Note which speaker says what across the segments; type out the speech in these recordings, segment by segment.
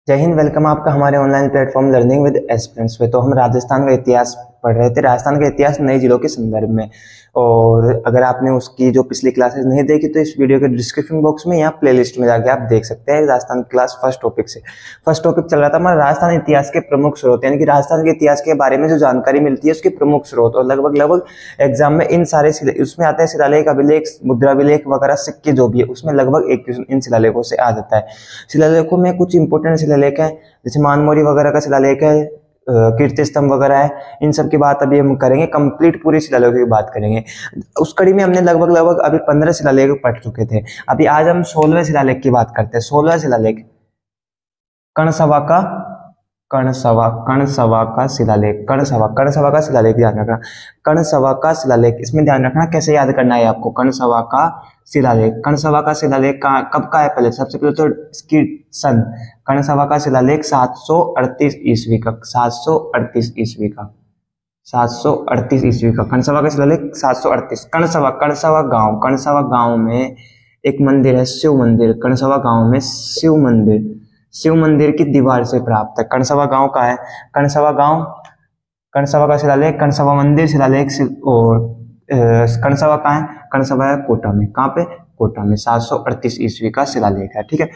Speaker 1: जय हिंद। वेलकम आपका हमारे online platform learning with aspirants पे। तो हम राजस्थान का इतिहास पढ़ रहे थे, राजस्थान का इतिहास नए जिलों के संदर्भ में। और अगर आपने उसकी जो पिछली क्लासेस नहीं देखी तो इस वीडियो के डिस्क्रिप्शन बॉक्स में या प्लेलिस्ट में जाके आप देख सकते हैं। राजस्थान क्लास फर्स्ट टॉपिक से फर्स्ट टॉपिक चल रहा था हमारा राजस्थान इतिहास के प्रमुख स्रोत, यानी कि राजस्थान के इतिहास के बारे में जो जानकारी मिलती है उसके प्रमुख स्रोत। और लगभग एग्जाम में इन सारे उसमें आते हैं शिलालेख, अभिलेख, मुद्राभिलेख वगैरह, सिक्के जो भी है उसमें लगभग एक इन शिलालेखों से आ जाता है। शिलालेखों में कुछ इंपोर्टेंट शिलालेख है जैसे मानमोरी वगैरह का शिलालेख है, कीर्ति स्तंभ वगैरह है। इन सब की बात अभी हम करेंगे, कंप्लीट पूरे शिलालेखों की बात करेंगे। उस कड़ी में हमने लगभग अभी 15 शिलालेख पढ़ चुके थे। अभी आज हम 16वें शिलालेख की बात करते हैं। 16वां शिलालेख कर्णसभा का शिलालेख। कर्णसभा का शिलालेख ध्यान रखना। कर्णसभा का शिलालेख, इसमें ध्यान रखना कैसे याद करना है आपको। कर्णसभा का शिलालेख कब का है? पहले सबसे पहले तो इसकी सन। कर्णसभा का शिलालेख 738 ईस्वी का। 738 ईस्वी का। 738 ईस्वी का कर्णसभा का शिलालेख 738। कर्णसभा गांव में एक मंदिर है, शिव मंदिर। कर्णसभा गांव में शिव मंदिर की दीवार से प्राप्त है। कर्णसभा गांव का है। कर्णसभा का शिलालेख, कर्णसभा मंदिर शिलालेख। और कर्णसभा कहाँ है? कर्णसभा है कोटा में। कहाँ पे? कोटा में। 738 ईस्वी का शिलालेख है। ठीक है,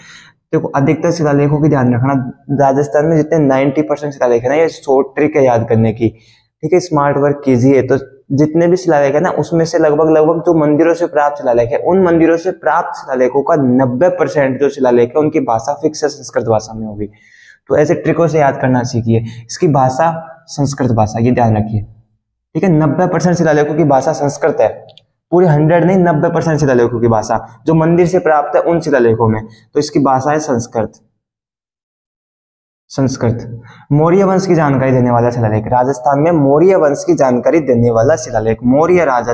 Speaker 1: देखो अधिकतर शिलालेखों की ध्यान रखना। राजस्थान में जितने 90% शिलालेख है ना, ये शॉर्ट ट्रिक है याद करने की। ठीक है, स्मार्ट वर्क कीजिए। तो जितने भी शिलालेख है ना उसमें से लगभग जो मंदिरों से प्राप्त शिलालेख है, उन मंदिरों से प्राप्त शिलालेखों का 90% जो शिलालेख है उनकी भाषा फिक्स है, संस्कृत भाषा में होगी। तो ऐसे ट्रिकों से याद करना सीखिए। इसकी भाषा संस्कृत भाषा, ये ध्यान रखिए। ठीक है, 90% शिलालेखों की भाषा संस्कृत है। पूरी 100 नहीं, 90% शिलालेखों की भाषा जो मंदिर से प्राप्त है उन शिलालेखों में, तो इसकी भाषा है संस्कृत। मौर्य वंश की जानकारी देने वाला शिलालेख। राजस्थान में मौर्य वंश की जानकारी देने वाला शिलालेख मौर्य राजा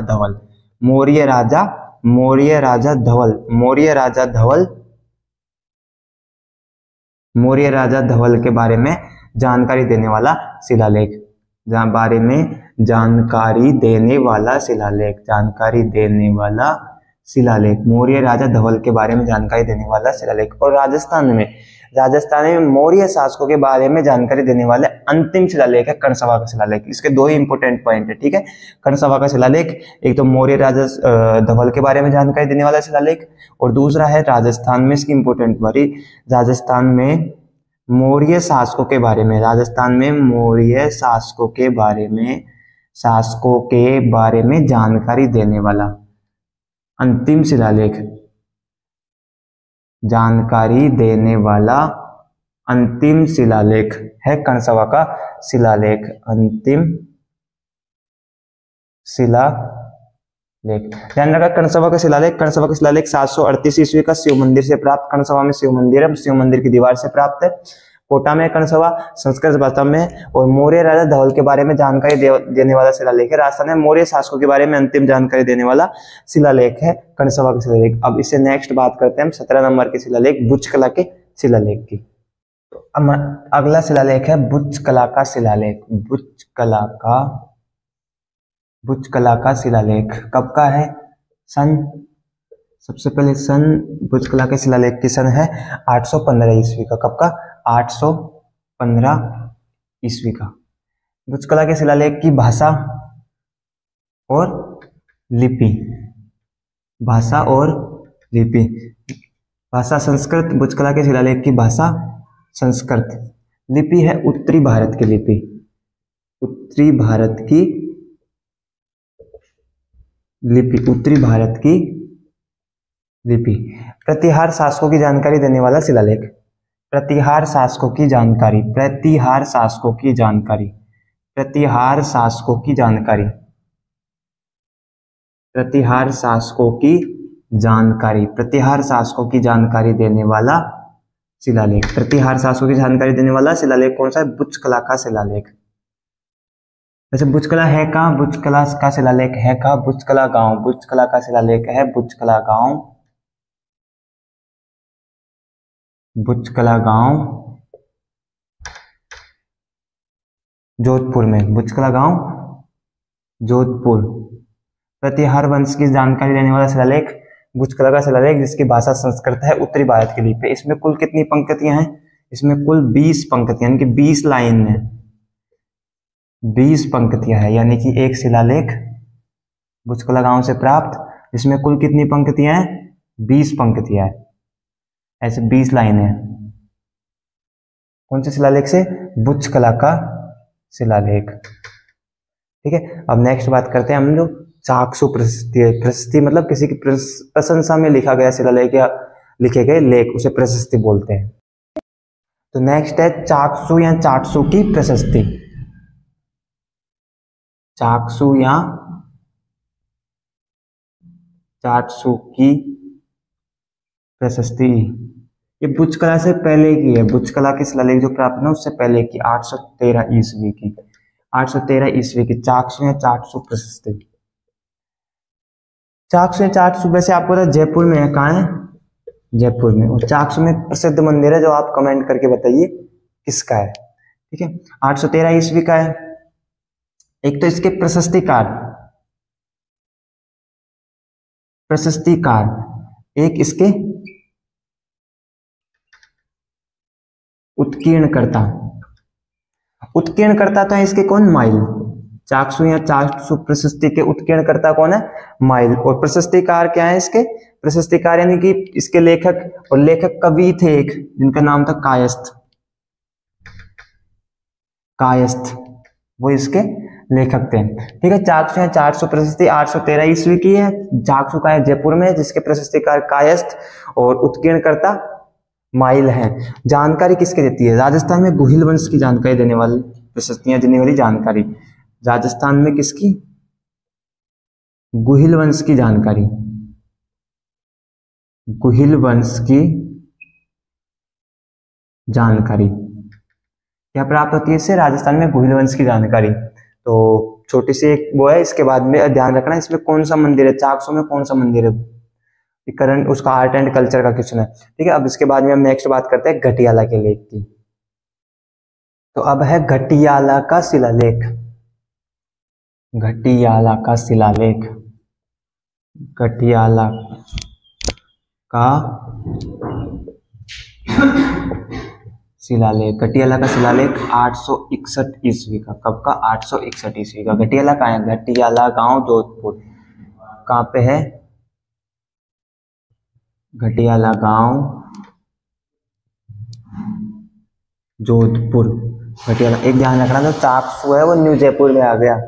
Speaker 1: धवल के बारे में जानकारी देने वाला शिलालेख। मौर्य राजा धवल के बारे में जानकारी देने वाला शिलालेख। और राजस्थान में मौर्य शासकों के बारे में जानकारी देने वाले अंतिम शिलालेख है कर्णसभा का शिलालेख। इसके दो ही इंपोर्टेंट पॉइंट है। ठीक है, कर्णसभा का शिलालेख, एक तो मौर्य राजा धवल के बारे में जानकारी देने वाला शिलालेख, और दूसरा है राजस्थान में इसकी इंपोर्टेंट बारी, राजस्थान में मौर्य शासकों के बारे में जानकारी देने वाला अंतिम शिलालेख। है कर्णसभा का शिलालेख। ध्यान रखा, कर्णसभा का शिलालेख 738 ईस्वी का शिव मंदिर से प्राप्त। कर्णसभा में शिव मंदिर है, शिव मंदिर की दीवार से प्राप्त है। कोटा में कर्णसभा, संस्कृत भाषा में। और मौर्य राजा धवल के बारे में जानकारी देने वाला शिलालेख है। राजस्थान में मौर्य शासकों के बारे में अंतिम जानकारी देने वाला शिलालेख है कर्णसभा का शिलालेख। अब इससे नेक्स्ट बात करते हैं हम 17 नंबर के शिलालेख, बुच्चकला के शिलालेख की। तो अगला शिलालेख है बुच्चकला का शिलालेख। बुच्चकला का शिलालेख कब का है? सबसे पहले बुच्चकला के शिलालेख की सन है 815 ईस्वी का। कब का? 815 ईस्वी का। बुच्चकला के शिलालेख की भाषा और लिपि। भाषा संस्कृत। बुच्चकला के शिलालेख की भाषा संस्कृत। लिपि है उत्तरी भारत की लिपि। उत्तरी भारत की लिपि। प्रतिहार शासकों की जानकारी देने वाला शिलालेख। प्रतिहार शासकों की जानकारी। प्रतिहार शासकों की जानकारी देने वाला शिलालेख। प्रतिहार शासकों की जानकारी देने वाला शिलालेख कौन सा है? बुच्चकला का शिलालेख। वैसे बुच्चकला है कहाँ? बुच्चकला का शिलालेख है कहाँ? बुच्चकला गांव। बुच्चकला का शिलालेख है बुच्चकला गांव जोधपुर में। बुच्चकला गांव जोधपुर। प्रतिहार वंश की जानकारी देने वाला शिलालेख बुच्चकला का शिलालेख, जिसकी भाषा संस्कृत है, उत्तरी भारत की लिपि। इसमें कुल कितनी पंक्तियां हैं? इसमें कुल 20 पंक्तियां यानी कि 20 लाइन है, 20 पंक्तियां है, यानी कि एक शिलालेख बुचकला गांव से प्राप्त। इसमें कुल कितनी पंक्तियां हैं? 20 पंक्तियां है, ऐसे 20 लाइनें हैं। कौन से शिलालेख से? बुचकला का शिलालेख। ठीक है, अब नेक्स्ट बात करते हैं हम जो चाक्षु प्रशस्ति है। प्रशस्ति मतलब किसी की प्रशंसा में लिखा गया शिलालेख या लिखे गए लेख, उसे प्रशस्ति बोलते हैं। तो नेक्स्ट है चाक्षु या चाक्षु की प्रशस्ति। चाक्षु या चाक्षु की प्रशस्ति ये बुचकला से पहले की है। बुचकला की शिलालेख जो प्राप्त है उससे पहले की 813 ईस्वी की, 813 ईस्वी की चाक्षु या चाक्षु प्रशस्ति। चाक्षु या चाक्षु वैसे आपको पता जयपुर में है, कहाँ है? जयपुर में। और चाक्षु में प्रसिद्ध मंदिर है जो आप कमेंट करके बताइए किसका है। ठीक है, 813 ईस्वी का है। एक तो इसके प्रशस्तिकार, एक इसके उत्कीर्णकर्ता तो है इसके कौन? माइल। चाक्षु या चाक्षु प्रशस्ति के उत्कीर्णकर्ता कौन है? माइल। और प्रशस्तिकार क्या है इसके? प्रशस्तिकार यानी कि इसके लेखक, और लेखक कवि थे एक जिनका नाम था कायस्थ, वो इसके लेखक थे। ठीक है, चाक्षु या चाक्षु प्रशस्ति 813 ईस्वी की है। चाक्षु का है जयपुर में, जिसके प्रशस्तिकार कायस्थ और उत्कीर्णकर्ता माइल है। जानकारी किसके देती है? राजस्थान में गुहिल वंश की जानकारी देने वाली, प्रशस्तियां देने वाली जानकारी राजस्थान में किसकी? गुहिल वंश की जानकारी, गुहिल वंश की जानकारी क्या प्राप्त होती है इससे? राजस्थान में गुहिल वंश की जानकारी। तो छोटी सी एक वो है, इसके बाद में ध्यान रखना इसमें कौन सा मंदिर है, चाक्षु में कौन सा मंदिर है, करंट उसका आर्ट एंड कल्चर का क्वेश्चन है। ठीक है, अब इसके बाद में हम नेक्स्ट बात करते हैं घटियाला के लेख की। तो अब है घटियाला का शिलालेख। घटियाला का शिलालेख, घटियाला का शिलालेख, घटियाला का शिलालेख 861 ईस्वी का। कब का? 861 ईस्वी का। घटियाला कहाँ है? घटियाला गांव जोधपुर। कहाँ पे है? घटियाला गांव जोधपुर। घटियाला, एक ध्यान रखना जो चाक्षु है वो न्यू जयपुर में आ गया।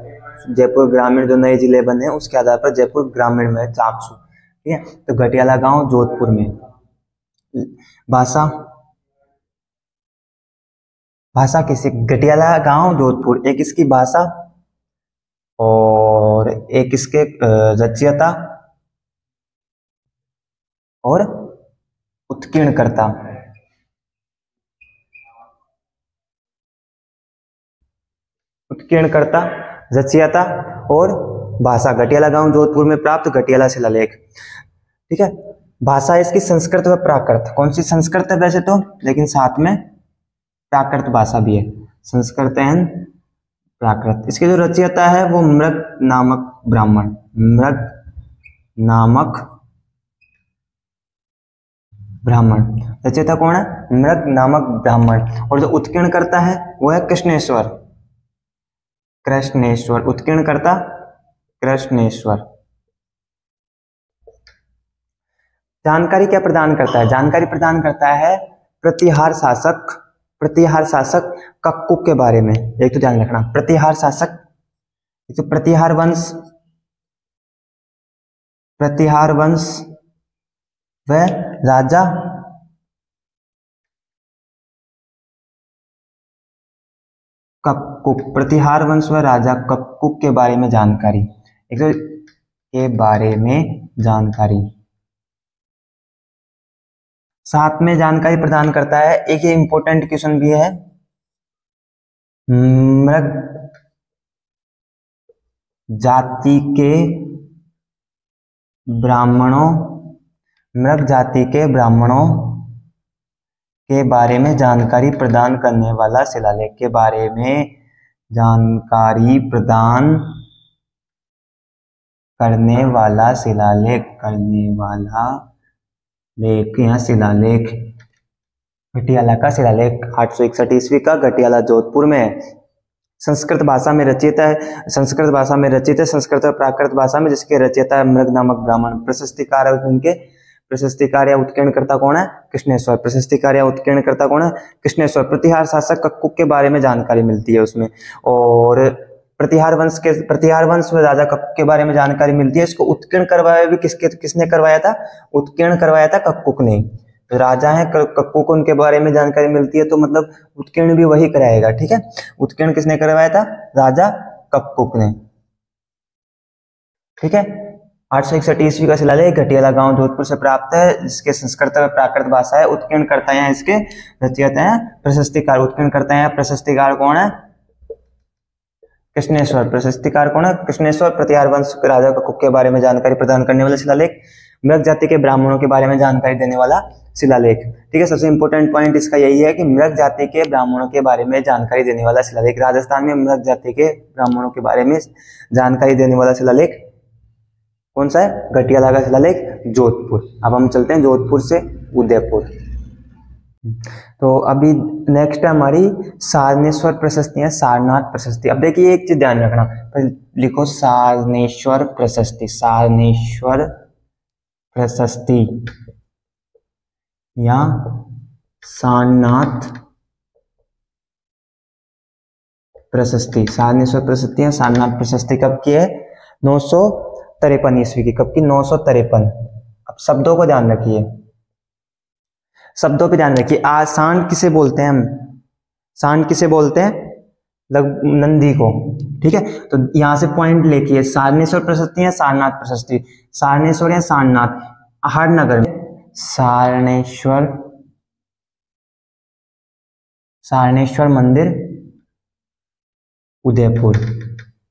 Speaker 1: जयपुर ग्रामीण जो नए जिले बने उसके आधार पर जयपुर ग्रामीण में चाक्षु। ठीक है, तो घटियाला गांव जोधपुर में। भाषा किसी? घटियाला गांव जोधपुर, एक इसकी भाषा और एक इसके रचयिता और उत्कीर्णकर्ता। उत्कीर्णकर्ता, रचयिता और भाषा। घटियाला गांव जोधपुर में प्राप्त घटियाला शिलालेख। ठीक है, भाषा इसकी संस्कृत व प्राकृत। कौन सी? संस्कृत है वैसे तो, लेकिन साथ में प्राकृत भाषा भी है, संस्कृत एंड प्राकृत। इसके जो रचयिता है वो मृग नामक ब्राह्मण, मृग नामक ब्राह्मण। रचयिता कौन है? मृग नामक ब्राह्मण। और जो उत्कीर्णकर्ता है वो है कृष्णेश्वर, कृष्णेश्वर। उत्कीर्णकर्ता कृष्णेश्वर। जानकारी क्या प्रदान करता है? जानकारी प्रदान करता है प्रतिहार शासक कक्कुक के बारे में। एक तो ध्यान रखना, प्रतिहार शासक, एक तो प्रतिहार वंश व राजा कक्कुक। प्रतिहार वंश व राजा कक्कुक के बारे में जानकारी, एक तो के बारे में जानकारी, साथ में जानकारी प्रदान करता है। एक ये इंपॉर्टेंट क्वेश्चन भी है, मृग जाति के ब्राह्मणों के बारे में जानकारी प्रदान करने वाला शिलालेख, के बारे में जानकारी प्रदान करने वाला शिलालेख, लेख या शिलालेख। घटियाला का शिलालेख 861 ईस्वी का, घटियाला जोधपुर में है। संस्कृत भाषा में रचित है, संस्कृत और प्राकृत भाषा में, जिसके रचयिता है मृग नामक ब्राह्मण। प्रशस्तिकार है उनके, प्रशस्तिकार या उत्कीर्णकर्ता कौन है? कृष्णेश्वर। प्रशस्तिकार या उत्कीर्णकर्ता कौन है? कृष्णेश्वर। प्रतिहार शासक कक्कुक के बारे में जानकारी मिलती है उसमें, और प्रतिहार वंश में राजा कक्कुक के बारे में जानकारी मिलती है। इसको उत्कीर्ण करवाया भी किसने करवाया था? उत्कीर्ण करवाया था कक्कुक ने। तो राजा है कक्कुक, उनके बारे में जानकारी मिलती है, तो मतलब उत्कीर्ण भी वही कराएगा। ठीक है, उत्कीर्ण किसने करवाया था? राजा कक्कुक ने। ठीक है, 861 ईस्वी का शिलालेख घटियाला गांव जोधपुर से प्राप्त है, जिसके संस्कृत और प्राकृत भाषा है। उत्कीर्ण करता है इसके रचयिता है प्रशस्तिकार। उत्कीर्ण करता है प्रशस्तिकार कौन है? कृष्णेश्वर। प्रशस्तिकार कौन है? कृष्णेश्वर। प्रतिहार वंश राजा कक्कुक के बारे में जानकारी प्रदान करने वाला शिलालेख। मृग जाति के ब्राह्मणों के बारे में जानकारी देने वाला शिलालेख। ठीक है, सबसे इंपॉर्टेंट पॉइंट इसका यही है कि मृग जाति के ब्राह्मणों के बारे में जानकारी देने वाला शिलालेख। राजस्थान में मृग जाति के ब्राह्मणों के बारे में जानकारी देने वाला शिलालेख कौन सा है? घटियाला का शिलालेख जोधपुर। अब हम चलते हैं जोधपुर से उदयपुर। तो अभी नेक्स्ट है हमारी सारनेश्वर प्रशस्ति है, सारनाथ प्रशस्ति। अब देखिए एक चीज ध्यान रखना, लिखो सारनेश्वर प्रशस्ति, सारनेश्वर प्रशस्ति या सारनाथ प्रशस्ति। सारनेश्वर प्रशस्ति या सारनाथ प्रशस्ति कब की है? 953 ईस्वी की। कब की? 953। अब शब्दों को ध्यान रखिए, शब्दों पे ध्यान रखिए। सांड किसे बोलते हैं हम? सांड किसे बोलते हैं? नंदी को। ठीक है, तो यहां से पॉइंट लेके सारनेश्वर प्रशस्ति या सारनाथ प्रशस्ति, सारनेश्वर या सारनाथ, आहरनगर में सारनेश्वर मंदिर उदयपुर।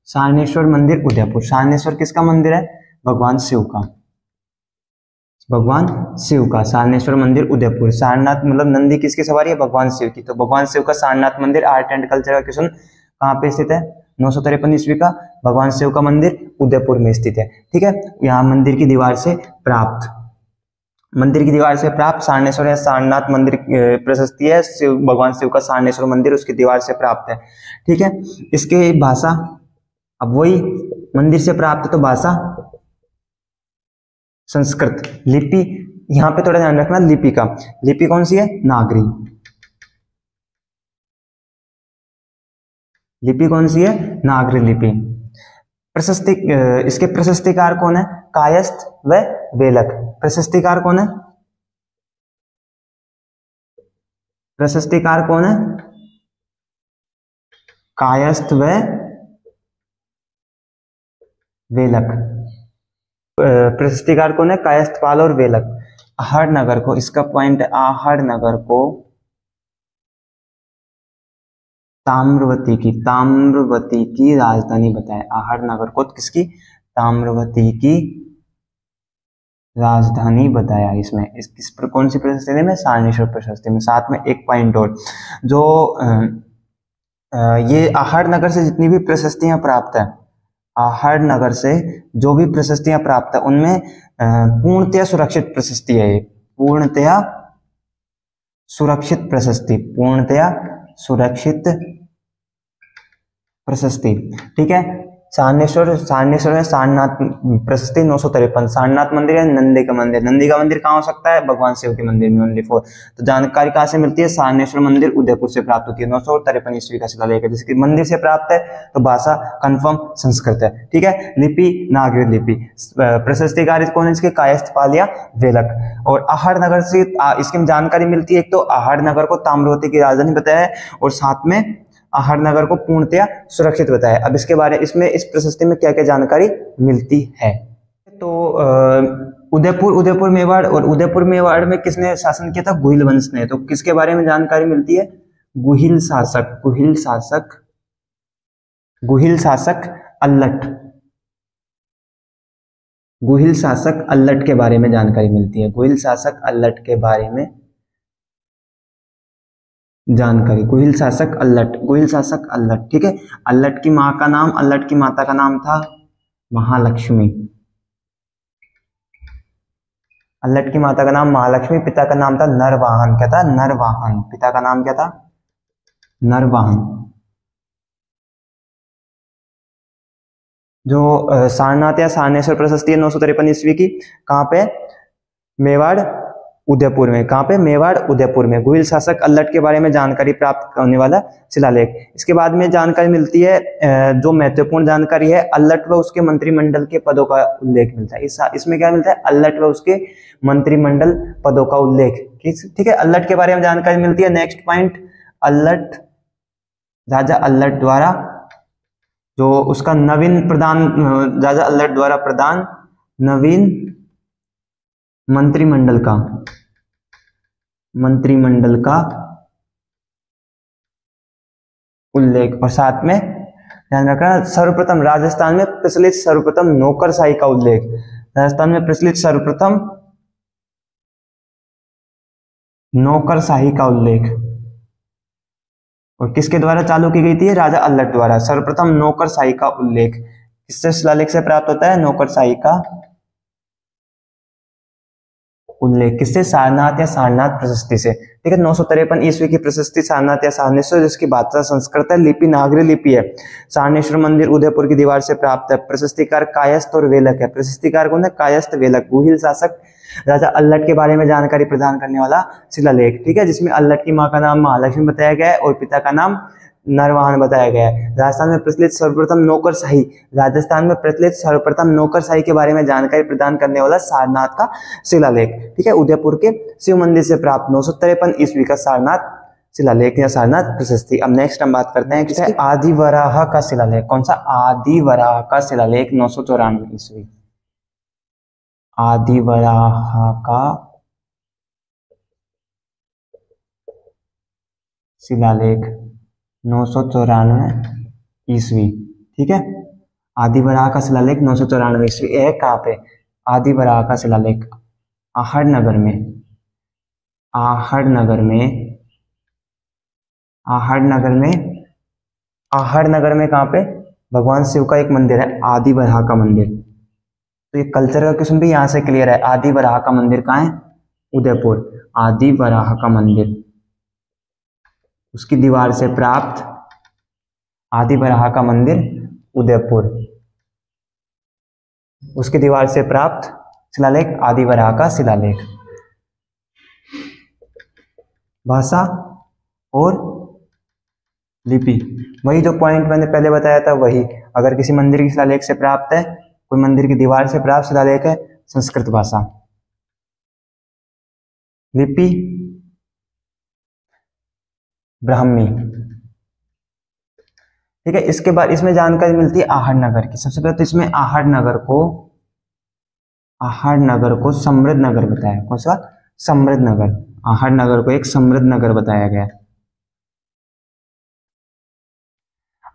Speaker 1: सारनेश्वर मंदिर उदयपुर। सारनेश्वर किसका मंदिर है? भगवान शिव का, भगवान शिव का। सारनेश्वर मंदिर उदयपुर। सारनाथ मतलब नंदी किसकी सवारी है? भगवान शिव की। तो भगवान शिव का सारनाथ मंदिर आर्ट एंड कल्चर का क्वेश्चन कहाँ पे स्थित है? 953 ईस्वी का भगवान शिव का मंदिर उदयपुर में स्थित है। ठीक है, यहाँ मंदिर की दीवार से प्राप्त, मंदिर की दीवार से प्राप्त सारनेश्वर या सारनाथ मंदिर प्रशस्ति है। शिव, भगवान शिव का सारनेश्वर मंदिर उसकी दीवार से प्राप्त है। ठीक है, इसके भाषा, अब वही मंदिर से प्राप्त, तो भाषा संस्कृत। लिपि, यहां पे थोड़ा ध्यान रखना लिपि का। लिपि कौन सी है? नागरी। लिपि कौन सी है? नागरी लिपि। प्रशस्ति, इसके प्रशस्तिकार कौन है? कायस्थ व वेलक। प्रशस्तिकार कौन है? प्रशस्तिकार कौन है? कायस्थ व वेलक। प्रशस्तिकार कौन है? कायस्थपाल और वेलक। आहरनगर को, इसका पॉइंट, आहरनगर को ताम्रवती की राजधानी बताया। आहरनगर को किसकी? ताम्रवती की राजधानी बताया। इसमें किस पर कौन सी प्रशस्ति में? सारनेश्वर प्रशस्ति में। साथ में एक पॉइंट और, जो ये आहरनगर से जितनी भी प्रशस्तियां प्राप्त है, आहरनगर से जो भी प्रशस्तियां प्राप्त है, उनमें पूर्णतया सुरक्षित प्रशस्ति है। पूर्णतया सुरक्षित प्रशस्ति, पूर्णतया सुरक्षित प्रशस्ति। ठीक है, सारनेश्वर में सारनाथ प्रशस्ति 953। सारनाथ मंदिर है नंदी का मंदिर। नंदी का मंदिर कहाँ हो सकता है? भगवान शिव के मंदिर में, ओनली 4। तो जानकारी कहाँ से मिलती है? सारनेश्वर मंदिर उदयपुर से प्राप्त होती है। 953 ईस्वी का शिलालेख है, जिसकी मंदिर से प्राप्त है। तो भाषा कंफर्म संस्कृत है। ठीक है, लिपि नागरी लिपि। प्रशस्तिकार कौन है इसके? कायस्थपाल या वेलक। और आहरनगर से इसकी जानकारी मिलती है। एक तो आहरनगर को ताम्रवती की राजधानी बताया है, और साथ में आहरनगर को पूर्णतया सुरक्षित बताया। अब इसके बारे इसमें इस प्रशस्ति में क्या क्या जानकारी मिलती है? तो उदयपुर मेवाड़, और उदयपुर मेवाड़ में किसने शासन किया था? गुहिल वंश ने। तो किसके बारे में जानकारी मिलती है? गुहिल शासक अल्लट। गुहिल शासक अल्लट के बारे में जानकारी मिलती है। गुहिल शासक अल्लट के बारे में जानकारी। गुहिल शासक अल्लट। ठीक है, अल्लट की मां का नाम, अल्लट की माता का नाम था महालक्ष्मी। अल्लट की माता का नाम महालक्ष्मी, पिता का नाम था नरवाहन। क्या था? नरवाहन। पिता का नाम क्या था? नरवाहन। जो सारनाथ या सारनेश्वर प्रशस्ति है 953 ईस्वी की, कहाँ पे? मेवाड़ उदयपुर में। कहाँ पे? मेवाड़ उदयपुर में। गुहिल शासक अल्लट के बारे में जानकारी प्राप्त करने वाला शिलालेख। इसके बाद में जानकारी मिलती है, जो महत्वपूर्ण जानकारी है, अल्लट व उसके मंत्रिमंडल के पदों का उल्लेख मिलता है। इसमें क्या मिलता है? अल्लट व उसके मंत्रिमंडल पदों का उल्लेख। ठीक है, अल्लट के बारे में जानकारी मिलती है। नेक्स्ट पॉइंट, अल्लट, राजा अल्लट द्वारा जो उसका नवीन प्रधान, राजा अल्लट द्वारा प्रधान नवीन मंत्रिमंडल का उल्लेख। और साथ में ध्यान रखना, सर्वप्रथम राजस्थान में प्रचलित सर्वप्रथम नौकरशाही का उल्लेख। राजस्थान में प्रचलित सर्वप्रथम नौकरशाही का उल्लेख। और किसके द्वारा चालू की गई थी? राजा अल्लट द्वारा। सर्वप्रथम नौकरशाही का उल्लेख किससे शिलालेख से प्राप्त होता है? नौकरशाही का उल्लेख किससे? सारनाथ या सारनाथ प्रशस्ति से। ठीक है, 953 ईस्वी की प्रशस्ति सारनाथ या सारनेश्वर, जिसकी भाषा संस्कृत है, लिपि नागरी लिपि है। सारनेश्वर मंदिर उदयपुर की दीवार से प्राप्त है। प्रशस्तिकार कायस्थ और वेलक है। प्रशस्तिकार कौन है? कायस्थ वेलक। गुहिल शासक राजा अल्लट के बारे में जानकारी प्रदान करने वाला शिलालेख। ठीक है, जिसमें अल्लट की मां का नाम महालक्ष्मी बताया गया है और पिता का नाम नरवाहन बताया गया है। राजस्थान में प्रचलित सर्वप्रथम नौकरशाही, राजस्थान में प्रचलित सर्वप्रथम नौकरशाही के बारे में जानकारी प्रदान करने वाला सारनाथ का शिलालेख। ठीक है, उदयपुर के शिव मंदिर से प्राप्त 953 ईस्वी का सारनाथ शिलालेख या सारनाथ प्रशस्ति। अब नेक्स्ट हम बात करते हैं किसकी? आदिवराह का शिलालेख। कौन सा? आदिवराह का शिलालेख 994 ईस्वी। आदिवराह का शिलालेख 994 ईस्वी। ठीक है, आदिवराह का शिलालेख 994 ईस्वी है। कहाँ पे? आदिवराह का शिलालेख आहड़नगर में। आहड़नगर में, आहड़नगर में, आहड़नगर में कहाँ पे? भगवान शिव का एक मंदिर है, आदिवराह का मंदिर। तो ये कल्चर का क्वेश्चन भी यहाँ से क्लियर है। आदिवराह का मंदिर कहाँ है? उदयपुर। आदिवराह का मंदिर, उसकी दीवार से प्राप्त, आदिवराह का मंदिर उदयपुर, उसकी दीवार से प्राप्त शिलालेख आदिवराह का शिलालेख। भाषा और लिपि, वही जो पॉइंट मैंने पहले बताया था वही। अगर किसी मंदिर की शिलालेख से प्राप्त है, कोई मंदिर की दीवार से प्राप्त शिलालेख है, संस्कृत भाषा। लिपि ब्राह्मी। ठीक है, इसके बाद इसमें जानकारी मिलती है आहड़नगर की। सबसे पहले तो इसमें आहड़नगर को समृद्ध नगर बताया। कौन सा? समृद्ध नगर। आहड़नगर को एक समृद्ध नगर बताया गया।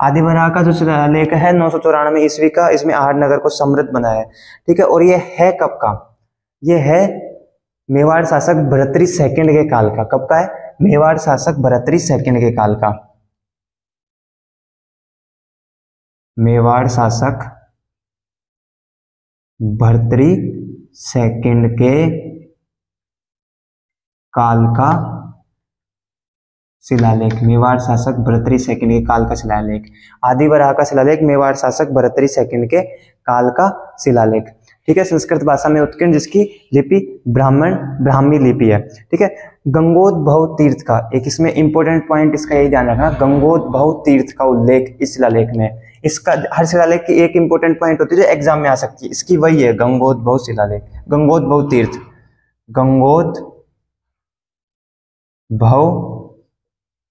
Speaker 1: आदिवराह का जो शिलालेख है 994 ईस्वी का, इसमें आहड़नगर को समृद्ध बनाया है। ठीक है, और ये है कब का? ये है मेवाड़ शासक भर्तृहरि सेकंड के काल का। कब का है? मेवाड़ शासक भर्तृहरि सेकंड के काल का। मेवाड़ शासक भर्तृहरि सेकंड के काल का शिलालेख। मेवाड़ शासक भर्तृहरि सेकंड के काल का शिलालेख। आदिवराह का शिलालेख मेवाड़ शासक भर्तृहरि सेकंड के काल का शिलालेख। ठीक है, संस्कृत भाषा में उत्कीर्ण, जिसकी लिपि ब्राह्मी लिपि है। ठीक है, गंगोद्भव तीर्थ का एक इसमें इंपॉर्टेंट पॉइंट, इसका यही ध्यान रखना, गंगोद्भव तीर्थ का उल्लेख इस शिलालेख में। इसका हर शिलालेख की एक इंपॉर्टेंट पॉइंट होती है जो एग्जाम में आ सकती है, इसकी वही है गंगोद्भव शिलालेख, गंगोद्भव तीर्थ, गंगोद्भव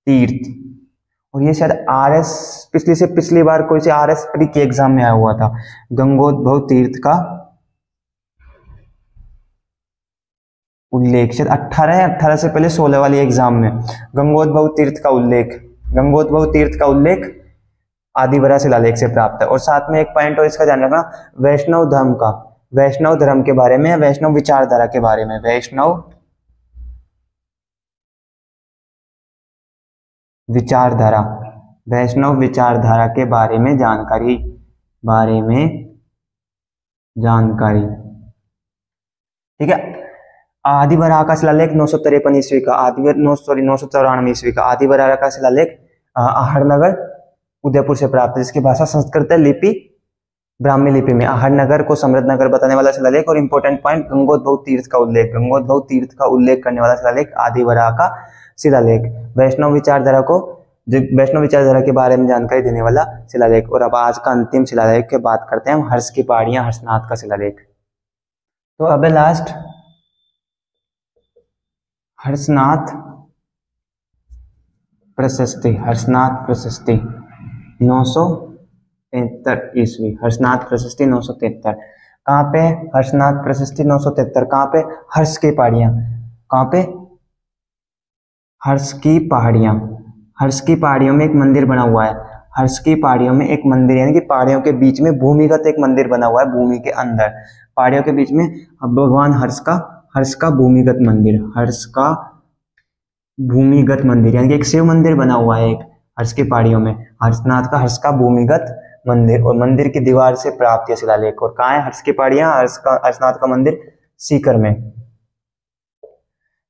Speaker 1: तीर्थ। और ये शायद आरएस पिछली बार कोई से आरएस प्री के एग्जाम में आया हुआ था। गंगोद्भव तीर्थ का उल्लेख शायद 18 से पहले 16 वाली एग्जाम में गंगोद्भव तीर्थ का उल्लेख आदिवराह शिलालेख से प्राप्त है। और साथ में एक पॉइंट और इसका ध्यान रखना, वैष्णव धर्म के बारे में, वैष्णव विचारधारा के बारे में, वैष्णव विचारधारा के बारे में जानकारी। ठीक है, आदि वराह का शिलालेख 953 ईस्वी का, 994 ईस्वी का आदि वराह का शिलालेख आहरनगर उदयपुर से प्राप्त है, जिसकी भाषा संस्कृत है, लिपि ब्राह्मी लिपि में। आहरनगर को समृद्ध नगर बताने वाला शिलालेख। और इंपॉर्टेंट पॉइंट, गंगोद्भव तीर्थ का उल्लेख, गंगोद्भव तीर्थ का उल्लेख करने वाला शिलालेख आदि वराह का शिलालेख। वैष्णव विचारधारा के बारे में जानकारी देने वाला शिलालेख। और अब आज का अंतिम शिलालेख की बात करते हैं हम, हर्ष की पहाड़ियां, हर्षनाथ का शिलालेख। तो अब लास्ट हर्षनाथ प्रशस्ति, हर्षनाथ प्रशस्ति 973 ईस्वी, हर्षनाथ प्रशस्ति 973। कहाँ पे हर्षनाथ प्रशस्ति 973? कहाँ पे? हर्ष की पहाड़ियां। कहाँ पे? हर्ष की पहाड़ियां। हर्ष की पहाड़ियों में एक मंदिर बना हुआ है, हर्ष की पहाड़ियों में एक मंदिर, यानी कि पहाड़ियों के बीच में भूमिगत एक मंदिर बना हुआ है, भूमि के अंदर पहाड़ियों के बीच में भगवान हर्ष का भूमिगत मंदिर, हर्ष का भूमिगत मंदिर, यानी कि एक शिव मंदिर बना हुआ है एक हर्ष की पहाड़ियों में, हर्षनाथ का हर्ष का भूमिगत मंदिर। और मंदिर की दीवार से प्राप्त है शिलालेख। और कहाँ है हर्ष की पहाड़ियां? हर्षनाथ का मंदिर सीकर में।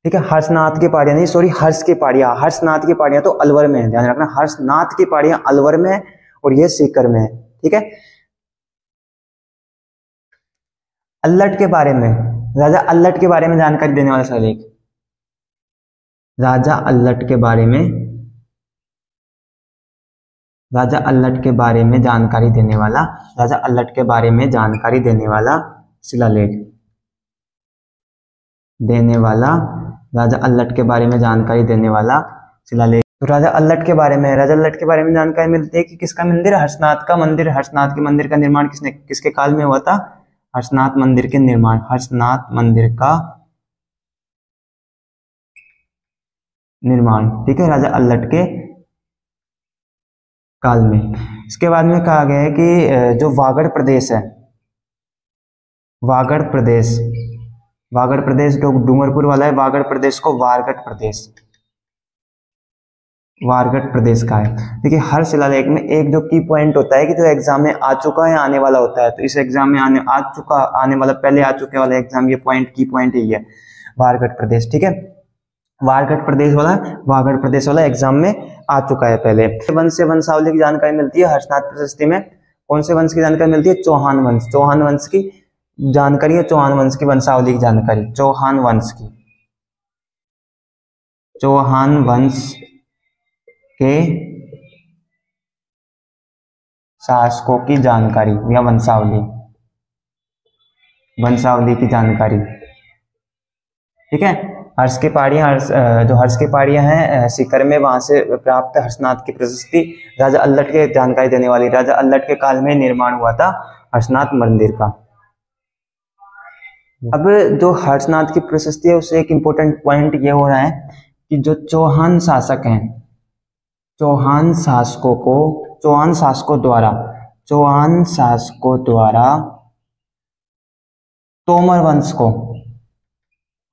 Speaker 1: ठीक है, हर्षनाथ की पहाड़ियां नहीं, सॉरी, हर्ष की पहाड़ियां। हर्षनाथ की पहाड़ियां तो अलवर में है, ध्यान रखना, हर्षनाथ की पहाड़ियां अलवर में है और ये सीकर में है। ठीक है, अल्लट के बारे में, राजा अल्लट के बारे में जानकारी देने वाला शिलालेख, राजा अल्लट के बारे में, राजा अल्लट के बारे में जानकारी देने वाला, राजा अल्लट के बारे में जानकारी देने वाला शिलालेख, देने वाला, राजा अल्लट के बारे में जानकारी देने वाला शिलालेख। तो राजा अल्लट के बारे में, राजा अल्लट के बारे में जानकारी मिलती है कि किसका मंदिर? हर्षनाथ का मंदिर। हर्षनाथ के मंदिर का निर्माण किसके काल में हुआ था? हर्षनाथ मंदिर के निर्माण, हर्षनाथ मंदिर का निर्माण, ठीक है, राजा अल्लट के काल में। इसके बाद में कहा गया है कि जो वागड़ प्रदेश है, वागड़ प्रदेश, वागड़ प्रदेश जो डूंगरपुर वाला है, वागड़ प्रदेश को वारगढ़ प्रदेश, वारगढ़ प्रदेश का है। देखिए, हर शिलालेख में एक जो की पॉइंट होता है कि जो एग्जाम में आ चुका है, आने वाला होता है। तो इस एग्जाम में आने वाला, पहले आ चुके वाले एग्जाम, ये पॉइंट की पॉइंट यही है, वारगढ़ प्रदेश। ठीक है, वारगढ़ प्रदेश वाला, वागड़ प्रदेश वाला एग्जाम में आ चुका है पहले। वंश से वंशावली की जानकारी मिलती है हर्षनाथ प्रशस्ति में। कौन से वंश की जानकारी मिलती है? चौहान वंश, चौहान वंश की जानकारी है, चौहान वंश की वंशावली की जानकारी, चौहान वंश की, चौहान वंश के शासकों की जानकारी या वंशावली, वंशावली की जानकारी। ठीक है, हर्ष की पहाड़ियां, जो हर्ष की पहाड़ियां हैं सीकर में, वहां से प्राप्त हर्षनाथ की प्रशस्ति, राजा अल्लट के जानकारी देने वाली, राजा अल्लट के काल में निर्माण हुआ था हर्षनाथ मंदिर का। अब जो हर्षनाथ की प्रशस्ति है, उससे एक इंपॉर्टेंट पॉइंट ये हो रहा है कि जो चौहान शासक हैं, चौहान शासकों को, चौहान शासकों द्वारा, चौहान शासकों द्वारा तोमर वंश को,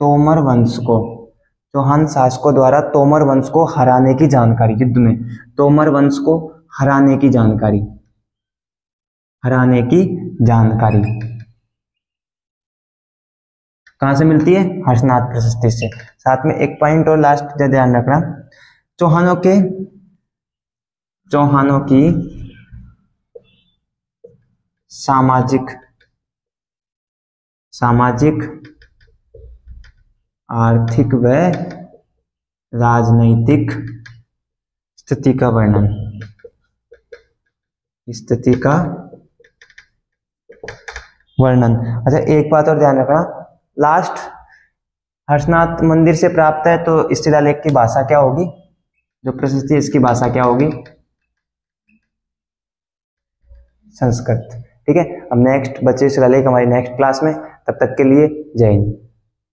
Speaker 1: तोमर वंश को, चौहान शासकों द्वारा तोमर वंश को हराने की जानकारी, युद्ध में तोमर वंश को हराने की जानकारी, हराने की जानकारी कहां से मिलती है? हर्षनाथ प्रशस्ति से। साथ में एक पॉइंट और लास्ट ध्यान रखना, चौहानों की सामाजिक आर्थिक व राजनैतिक स्थिति का वर्णन, स्थिति का वर्णन। अच्छा, एक बात और ध्यान रखना, लास्ट हर्षनाथ मंदिर से प्राप्त है, तो इस शिलालेख की भाषा क्या होगी? जो प्रशस्ति, इसकी भाषा क्या होगी? संस्कृत। ठीक है, अब नेक्स्ट बच्चे शिलालेख हमारी नेक्स्ट क्लास में, तब तक के लिए जय हिंद।